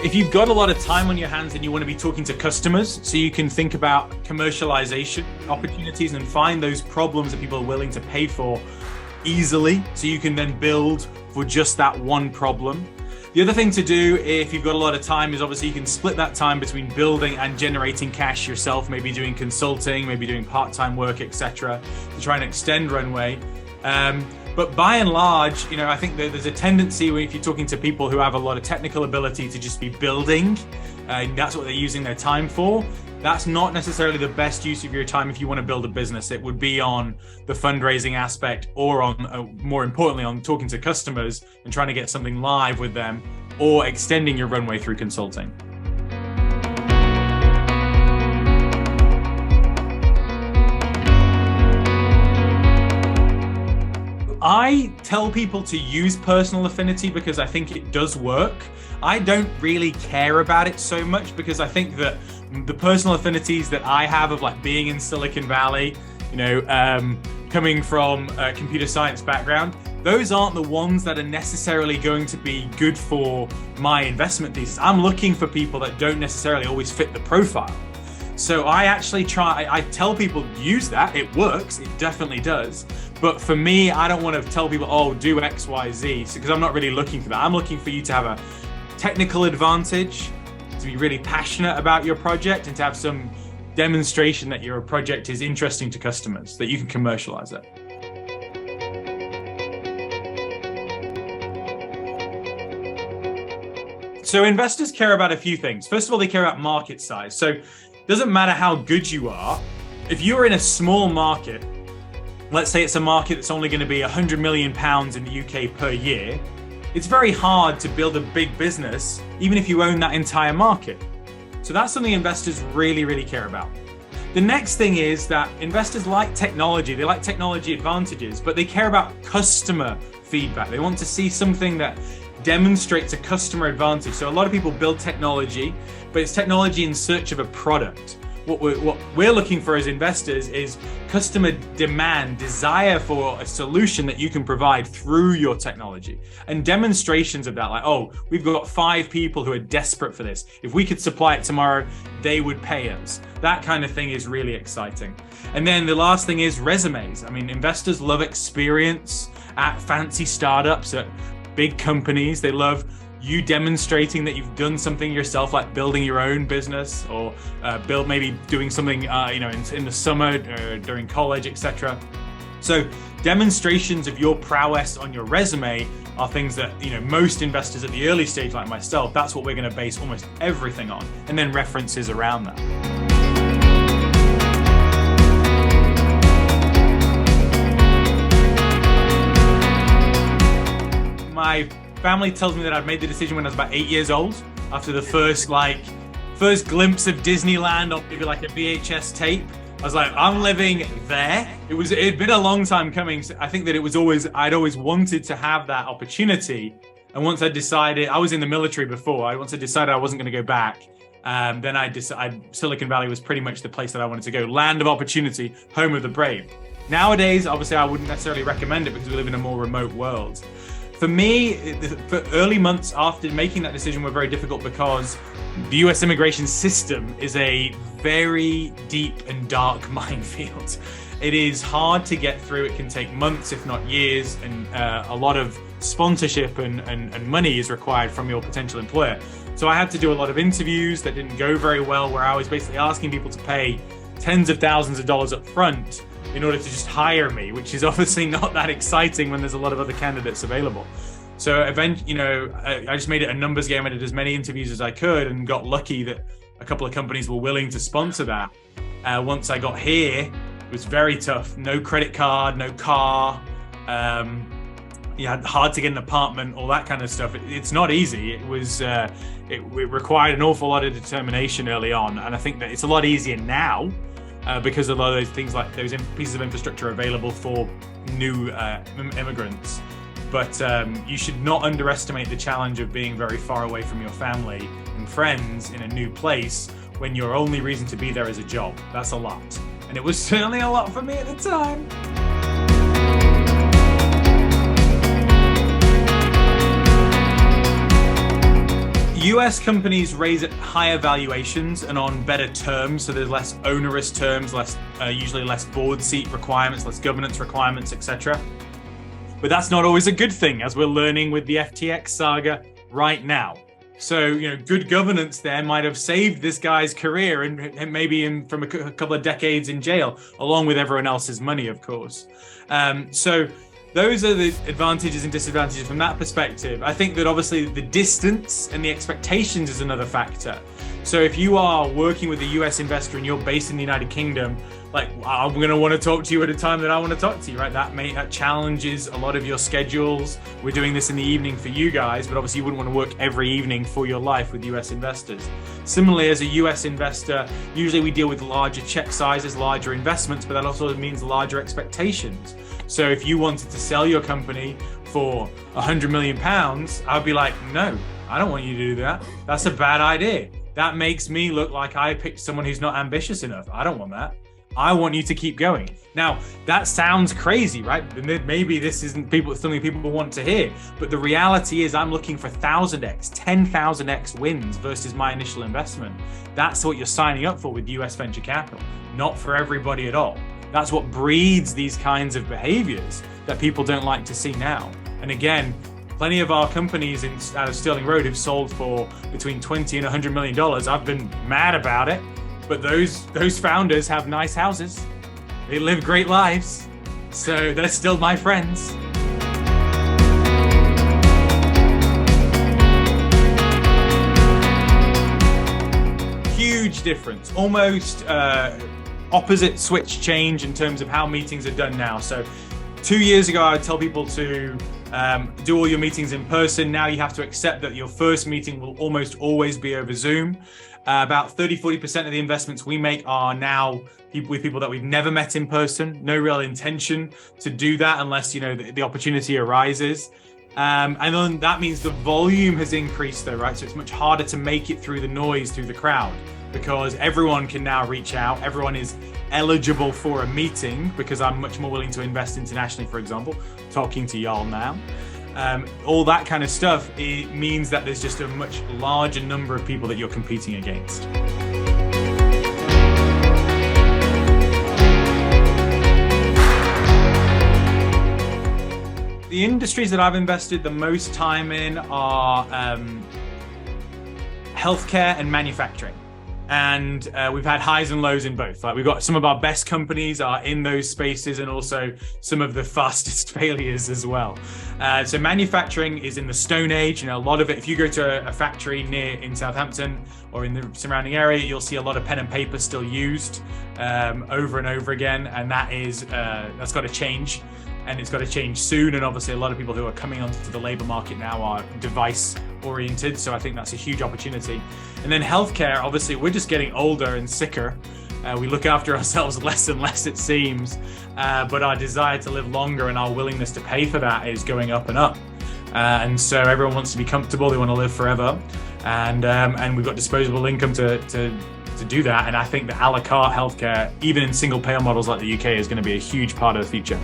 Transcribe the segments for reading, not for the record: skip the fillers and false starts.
If you've got a lot of time on your hands and you want to be talking to customers, so you can think about commercialization opportunities and find those problems that people are willing to pay for easily, so you can then build for just that one problem. The other thing to do if you've got a lot of time is obviously you can split that time between building and generating cash yourself, maybe doing consulting, maybe doing part-time work, etc., to try and extend runway. But by and large, I think that there's a tendency where if you're talking to people who have a lot of technical ability to just be building, that's what they're using their time for. That's not necessarily the best use of your time if you want to build a business. It would be on the fundraising aspect or on, more importantly, on talking to customers and trying to get something live with them or extending your runway through consulting. I tell people to use personal affinity because I think it does work. I don't really care about it so much because I think that the personal affinities that I have of like being in Silicon Valley, coming from a computer science background, those aren't the ones that are necessarily going to be good for my investment thesis. I'm looking for people that don't necessarily always fit the profile. So I tell people use that, it works, it definitely does. But for me, I don't want to tell people, oh, do X, Y, Z, because I'm not really looking for that. I'm looking for you to have a technical advantage, to be really passionate about your project and to have some demonstration that your project is interesting to customers, that you can commercialize it. So investors care about a few things. First of all, they care about market size. So it doesn't matter how good you are. If you're in a small market, let's say it's a market that's only going to be £100 million in the UK per year, it's very hard to build a big business, even if you own that entire market. So that's something investors really, really care about. The next thing is that investors like technology, they like technology advantages, but they care about customer feedback. They want to see something that demonstrates a customer advantage. So a lot of people build technology, but it's technology in search of a product. What we're looking for as investors is customer demand, desire for a solution that you can provide through your technology, and demonstrations of that, like, oh, we've got 5 people who are desperate for this. If we could supply it tomorrow, they would pay us. That kind of thing is really exciting. And then the last thing is resumes. I mean, investors love experience at fancy startups, at big companies. They love you demonstrating that you've done something yourself, like building your own business, or maybe doing something in the summer during college, etc. So demonstrations of your prowess on your resume are things that most investors at the early stage, like myself, that's what we're going to base almost everything on, and then references around that. My family tells me that I've made the decision when I was about 8 years old, after the first glimpse of Disneyland on maybe like a VHS tape. I was like, I'm living there. It'd been a long time coming. So I think that I'd always wanted to have that opportunity. And once I decided, I was in the military before, once I decided I wasn't going to go back, then Silicon Valley was pretty much the place that I wanted to go. Land of opportunity, home of the brave. Nowadays, obviously, I wouldn't necessarily recommend it because we live in a more remote world. For me, for early months after making that decision were very difficult because the US immigration system is a very deep and dark minefield. It is hard to get through. It can take months, if not years, and a lot of sponsorship and money is required from your potential employer. So I had to do a lot of interviews that didn't go very well, where I was basically asking people to pay tens of thousands of dollars up front in order to just hire me, which is obviously not that exciting when there's a lot of other candidates available. So eventually, I just made it a numbers game. I did as many interviews as I could and got lucky that a couple of companies were willing to sponsor that. Once I got here, it was very tough. No credit card, no car. Hard to get an apartment, all that kind of stuff. It's not easy. It required an awful lot of determination early on. And I think that it's a lot easier now. Because a lot of those things, like those pieces of infrastructure, are available for new immigrants. But you should not underestimate the challenge of being very far away from your family and friends in a new place when your only reason to be there is a job. That's a lot. And it was certainly a lot for me at the time. US companies raise at higher valuations and on better terms, so there's less onerous terms, usually less board seat requirements, less governance requirements, etc. But that's not always a good thing, as we're learning with the FTX saga right now. So, good governance there might have saved this guy's career and maybe from a couple of decades in jail, along with everyone else's money, of course. So those are the advantages and disadvantages from that perspective. I think that obviously the distance and the expectations is another factor. So if you are working with a US investor and you're based in the United Kingdom, I'm going to want to talk to you at a time that I want to talk to you, right? That challenges a lot of your schedules. We're doing this in the evening for you guys, but obviously you wouldn't want to work every evening for your life with US investors. Similarly, as a US investor, usually we deal with larger check sizes, larger investments, but that also means larger expectations. So if you wanted to sell your company for £100 million, I'd be like, no, I don't want you to do that. That's a bad idea. That makes me look like I picked someone who's not ambitious enough. I don't want that. I want you to keep going. Now, that sounds crazy, right? Maybe this isn't something people want to hear, but the reality is I'm looking for 1,000x, 10,000x wins versus my initial investment. That's what you're signing up for with US venture capital, not for everybody at all. That's what breeds these kinds of behaviors that people don't like to see now. And again, plenty of our companies out of Sterling Road have sold for between $20 and $100 million. I've been mad about it. But those founders have nice houses. They live great lives. So they're still my friends. Huge difference. Almost opposite switch change in terms of how meetings are done now. So 2 years ago, I would tell people to do all your meetings in person. Now you have to accept that your first meeting will almost always be over Zoom. About 30-40% of the investments we make are now with people that we've never met in person. No real intention to do that unless the opportunity arises. And then that means the volume has increased though, right? So it's much harder to make it through the noise, through the crowd, because everyone can now reach out. Everyone is eligible for a meeting because I'm much more willing to invest internationally, for example, talking to y'all now. All that kind of stuff, it means that there's just a much larger number of people that you're competing against. The industries that I've invested the most time in are healthcare and manufacturing. And we've had highs and lows in both. We've got some of our best companies are in those spaces and also some of the fastest failures as well. So manufacturing is in the Stone Age. A lot of it, if you go to a factory in Southampton or in the surrounding area, you'll see a lot of pen and paper still used over and over again. And that's got to change. And it's got to change soon. And obviously a lot of people who are coming onto the labor market now are device oriented. So I think that's a huge opportunity. And then healthcare, obviously we're just getting older and sicker. We look after ourselves less and less, it seems. But our desire to live longer and our willingness to pay for that is going up and up. And so everyone wants to be comfortable. They want to live forever. And we've got disposable income to do that. And I think that a la carte healthcare, even in single payer models like the UK, is going to be a huge part of the future.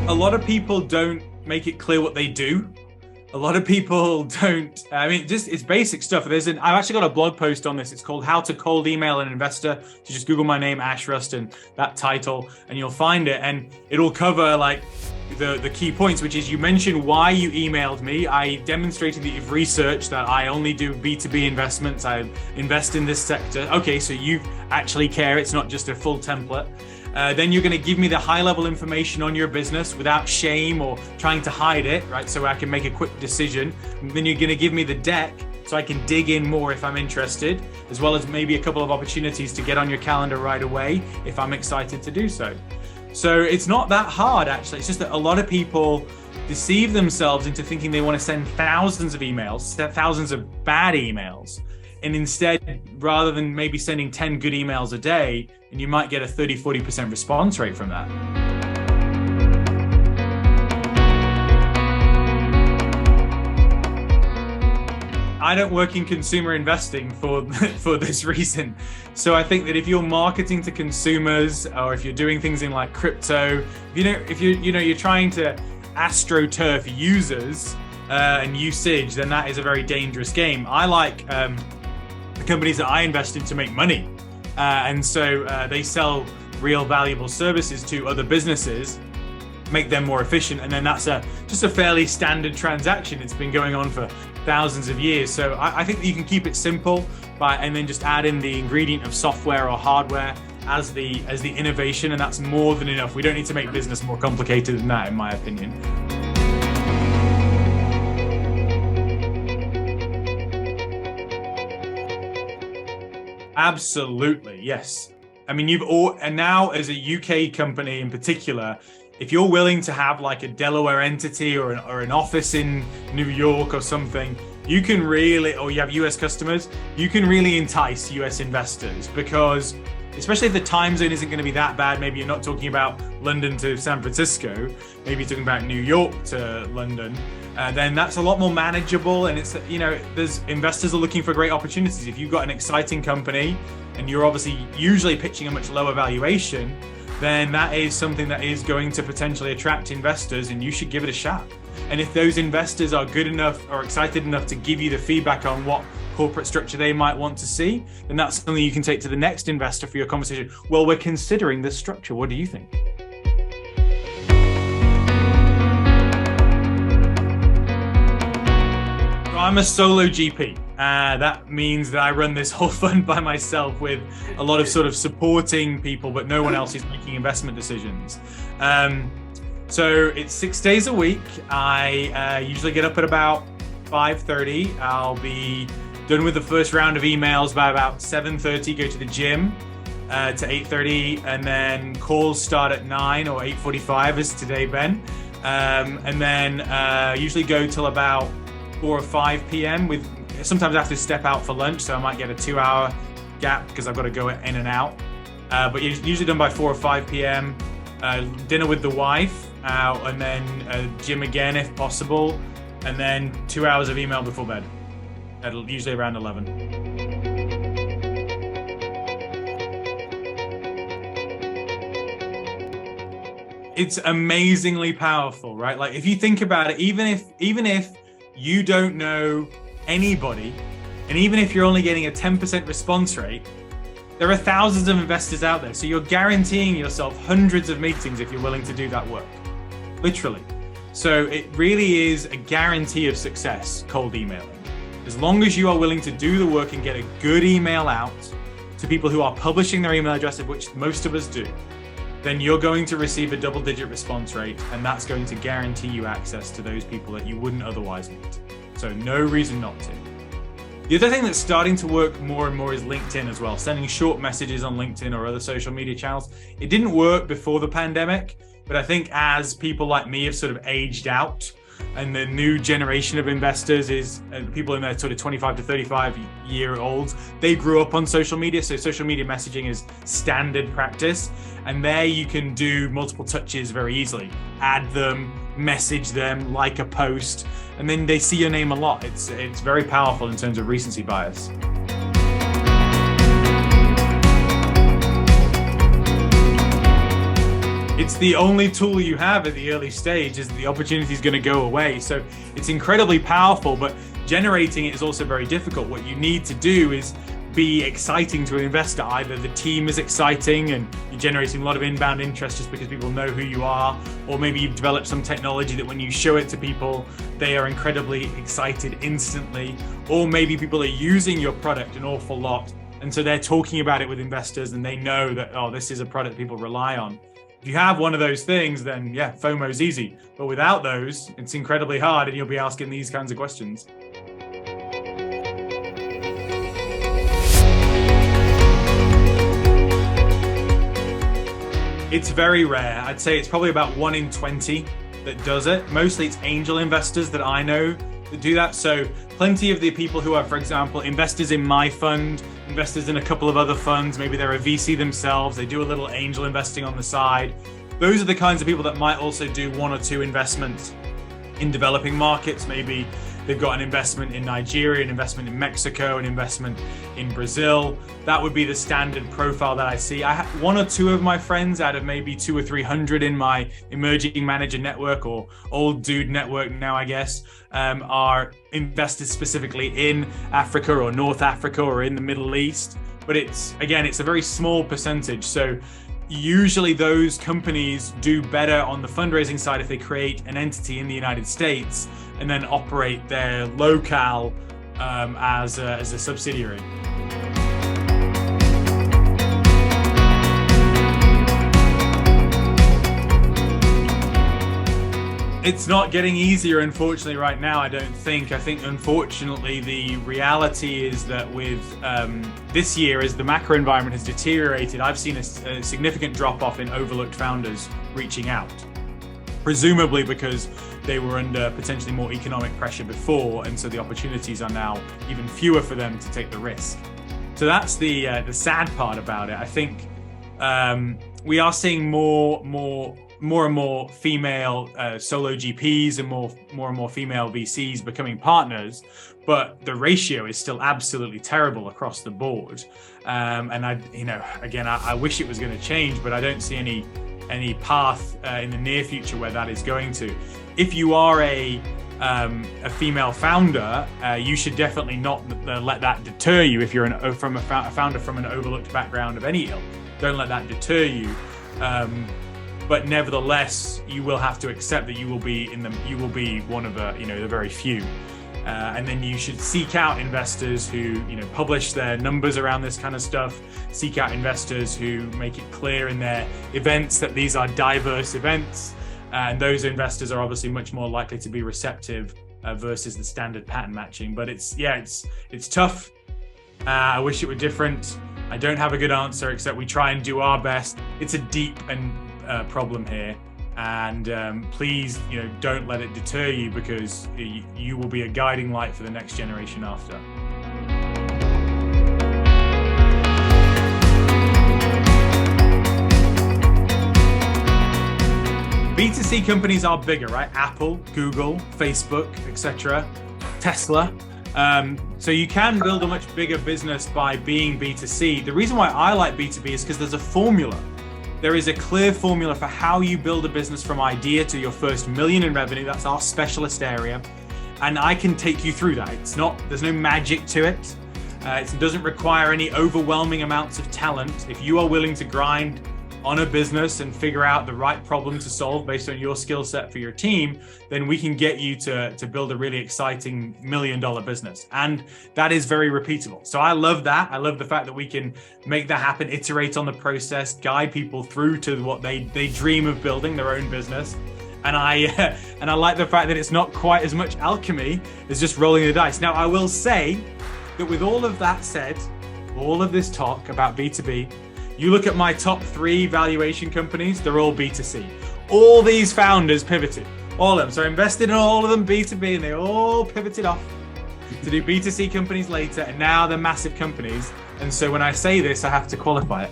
A lot of people don't make it clear what they do. A lot of people don't, it's basic stuff. I've actually got a blog post on this. It's called How to Cold Email an Investor. So just Google my name, Ash Rust, and that title, and you'll find it. And it'll cover the key points, which is you mentioned why you emailed me. I demonstrated that you've researched that I only do B2B investments. I invest in this sector. Okay, so you actually care. It's not just a full template. Then you're going to give me the high-level information on your business without shame or trying to hide it, right? So I can make a quick decision. And then you're going to give me the deck so I can dig in more if I'm interested, as well as maybe a couple of opportunities to get on your calendar right away if I'm excited to do so. So it's not that hard, actually. It's just that a lot of people deceive themselves into thinking they want to send thousands of emails, thousands of bad emails. And instead, rather than maybe sending 10 good emails a day, and you might get a 30-40% response rate from that. I don't work in consumer investing for this reason. So I think that if you're marketing to consumers, or if you're doing things in like crypto, if you're trying to astroturf users and usage, then that is a very dangerous game. I like the companies that I invest in to make money, and so they sell real valuable services to other businesses, make them more efficient, and then that's just a fairly standard transaction. It's been going on for thousands of years. So I think that you can keep it simple and then just add in the ingredient of software or hardware as the innovation, and that's more than enough. We don't need to make business more complicated than that, in my opinion. Absolutely, yes. I mean, and now as a UK company in particular, if you're willing to have like a Delaware entity or an office in New York or something, you can really, or you have US customers, you can really entice US investors, because especially if the time zone isn't going to be that bad, maybe you're not talking about London to San Francisco, maybe you're talking about New York to London, then that's a lot more manageable. And it's, there's investors are looking for great opportunities. If you've got an exciting company and you're obviously usually pitching a much lower valuation, then that is something that is going to potentially attract investors, and you should give it a shot. And if those investors are good enough or excited enough to give you the feedback on what corporate structure they might want to see, then that's something you can take to the next investor for your conversation. Well, we're considering this structure. What do you think? I'm a solo GP. That means that I run this whole fund by myself with a lot of sort of supporting people, but no one else is making investment decisions. So it's 6 days a week. I usually get up at about 5:30. I'll be done with the first round of emails by about 7:30, go to the gym to 8:30, and then calls start at 9 or 8:45 as today, Ben. And then usually go till about 4 or 5 p.m. Sometimes I have to step out for lunch, so I might get a 2-hour gap because I've got to go in and out. But usually done by 4 or 5 p.m. Dinner with the wife, and then gym again if possible, and then 2 hours of email before bed, usually around 11. It's amazingly powerful, right? Like if you think about it, even if you don't know anybody, and even if you're only getting a 10% response rate, there are thousands of investors out there. So you're guaranteeing yourself hundreds of meetings if you're willing to do that work, literally. So it really is a guarantee of success, cold emailing. As long as you are willing to do the work and get a good email out to people who are publishing their email address, of which most of us do, then you're going to receive a double-digit response rate, and that's going to guarantee you access to those people that you wouldn't otherwise meet. So no reason not to. The other thing that's starting to work more and more is LinkedIn as well, sending short messages on LinkedIn or other social media channels. It didn't work before the pandemic, but I think as people like me have sort of aged out, and the new generation of investors is people in their sort of 25 to 35-year-olds, they grew up on social media. So social media messaging is standard practice. And there you can do multiple touches very easily. Add them, message them, like a post, and then they see your name a lot. It's very powerful in terms of recency bias. It's the only tool you have at the early stage, is the opportunity is going to go away. So it's incredibly powerful, but generating it is also very difficult. What you need to do is be exciting to an investor. Either the team is exciting and you're generating a lot of inbound interest just because people know who you are, or maybe you've developed some technology that when you show it to people, they are incredibly excited instantly, or maybe people are using your product an awful lot, and so they're talking about it with investors and they know that, oh, this is a product people rely on. If you have one of those things, then yeah, FOMO's easy. But without those, it's incredibly hard, and you'll be asking these kinds of questions. It's very rare. I'd say it's probably about 1 in 20 that does it. Mostly it's angel investors that I know that do that. So plenty of the people who are, for example, investors in my fund, investors in a couple of other funds, maybe they're a VC themselves, they do a little angel investing on the side. Those are the kinds of people that might also do 1 or 2 investments in developing markets, maybe they've got an investment in Nigeria, an investment in Mexico, an investment in Brazil. That would be the standard profile that I see. I have one or two of my friends out of maybe 200 or 300 in my emerging manager network, or old dude network now, I guess, are investors specifically in Africa or North Africa or in the Middle East. But it's a very small percentage. So usually those companies do better on the fundraising side if they create an entity in the United States and then operate their locale as a subsidiary. It's not getting easier, unfortunately, right now, I don't think. I think, unfortunately, the reality is that with this year, as the macro environment has deteriorated, I've seen a significant drop-off in overlooked founders reaching out, presumably because they were under potentially more economic pressure before, and so the opportunities are now even fewer for them to take the risk. So that's the sad part about it. I think we are seeing more and more female solo GPs and more and more female VCs becoming partners, but the ratio is still absolutely terrible across the board. And I wish it was going to change, but I don't see any path in the near future where that is going to. If you are a female founder, you should definitely not let that deter you. If you're a founder from an overlooked background of any ilk, don't let that deter you. But nevertheless, you will have to accept that you will be one of the very few, and then you should seek out investors who publish their numbers around this kind of stuff. Seek out investors who make it clear in their events that these are diverse events, and those investors are obviously much more likely to be receptive versus the standard pattern matching. But it's tough. I wish it were different. I don't have a good answer, except we try and do our best. It's a deep and problem here, and please don't let it deter you, because you will be a guiding light for the next generation after. B2C companies are bigger, right? Apple, Google, Facebook, etc., Tesla. So you can build a much bigger business by being B2C. The reason why I like B2B is because there's a formula. There is a clear formula for how you build a business from idea to your first $1 million in revenue. That's our specialist area. And I can take you through that. There's no magic to it. It doesn't require any overwhelming amounts of talent. If you are willing to grind on a business and figure out the right problem to solve based on your skill set for your team, then we can get you to build a really exciting $1 million business. And that is very repeatable. So I love that. I love the fact that we can make that happen, iterate on the process, guide people through to what they dream of building, their own business. And I like the fact that it's not quite as much alchemy as just rolling the dice. Now, I will say that with all of that said, all of this talk about B2B, you look at my top 3 valuation companies, they're all B2C. All these founders pivoted, all of them. So I invested in all of them B2B, and they all pivoted off to do B2C companies later, and now they're massive companies. And so when I say this, I have to qualify it.